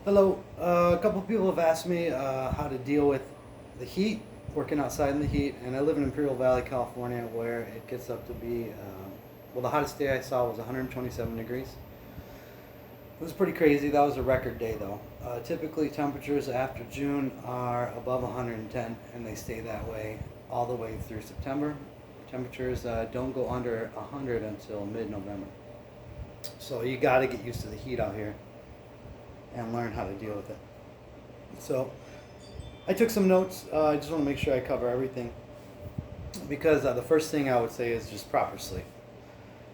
Hello. A couple people have asked me how to deal with the heat, working outside in the heat, and I live in Imperial Valley, California, where it gets up to be, well, the hottest day I saw was 127 degrees. It was pretty crazy. That was a record day, though. Typically, temperatures after June are above 110, and they stay that way all the way through September. Temperatures don't go under 100 until mid-November. So you got to get used to the heat out here and learn how to deal with it. So I took some notes. I just want to make sure I cover everything because the first thing I would say is just proper sleep.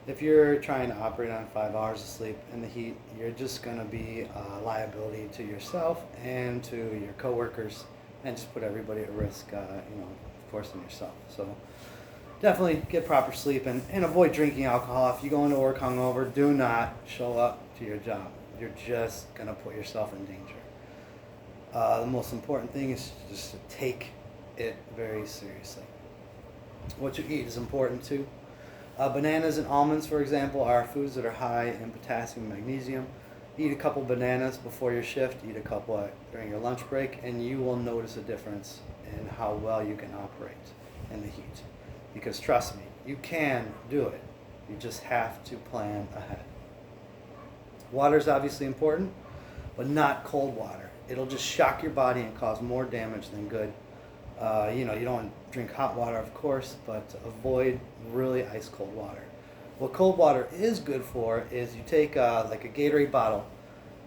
If you're trying to operate on 5 hours of sleep in the heat, you're just going to be a liability to yourself and to your coworkers, and just put everybody at risk. Of course, and yourself. So definitely get proper sleep and avoid drinking alcohol. If you go into work hungover, do not show up to your job. You're just going to put yourself in danger. The most important thing is just to take it very seriously. What you eat is important too. Bananas and almonds, for example, are foods that are high in potassium and magnesium. Eat a couple bananas before your shift, eat a couple during your lunch break, and you will notice a difference in how well you can operate in the heat. Because trust me, you can do it. You just have to plan ahead. Water is obviously important, but not cold water. It'll just shock your body and cause more damage than good. You don't want to drink hot water, of course, but avoid really ice cold water. What cold water is good for is you take like a Gatorade bottle,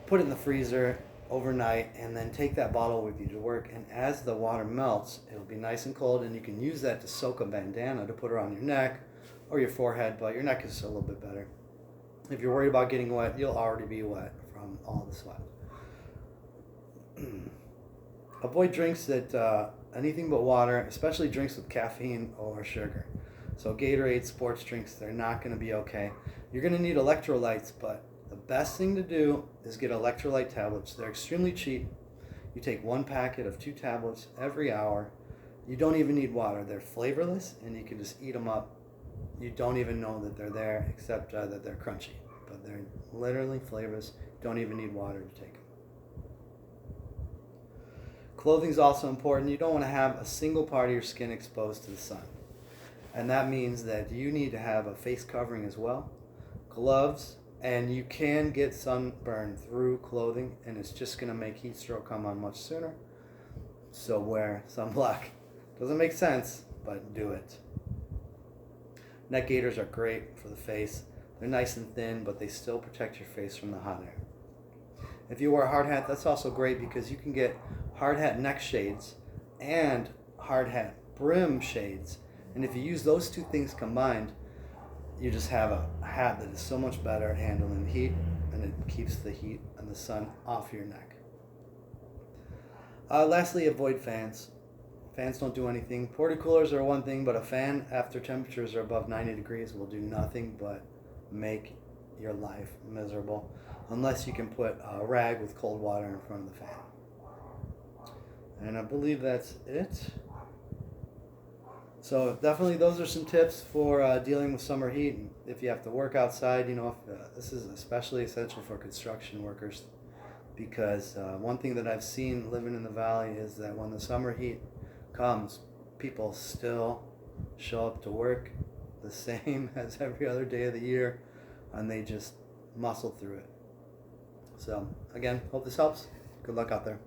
put it in the freezer overnight, and then take that bottle with you to work. And as the water melts, it'll be nice and cold, and you can use that to soak a bandana to put around your neck or your forehead, but your neck is a little bit better. If you're worried about getting wet, you'll already be wet from all the sweat. Avoid drinks that anything but water, especially drinks with caffeine or sugar. So Gatorade, sports drinks, they're not going to be okay. You're going to need electrolytes, but the best thing to do is get electrolyte tablets. They're extremely cheap. You take one packet of 2 tablets every hour. You don't even need water. They're flavorless, and you can just eat them up. You don't even know that they're there, except that they're crunchy. But they're literally flavorless. Don't even need water to take them. Clothing is also important. You don't want to have a single part of your skin exposed to the sun. And that means that you need to have a face covering as well, gloves, and you can get sunburn through clothing, and it's just going to make heat stroke come on much sooner. So wear sunblock. Doesn't make sense, but do it. Neck gaiters are great for the face. They're nice and thin, but they still protect your face from the hot air. If you wear a hard hat, that's also great because you can get hard hat neck shades and hard hat brim shades. And if you use those two things combined, you just have a hat that is so much better at handling the heat, and it keeps the heat and the sun off your neck. Lastly, avoid fans. Fans don't do anything. Porta coolers are one thing, but a fan after temperatures are above 90 degrees will do nothing but make your life miserable, unless you can put a rag with cold water in front of the fan. And I believe that's it. So definitely those are some tips for dealing with summer heat. And if you have to work outside, this is especially essential for construction workers, because one thing that I've seen living in the valley is that when the summer heat comes, people still show up to work the same as every other day of the year, and they just muscle through it. So again, hope this helps. Good luck out there.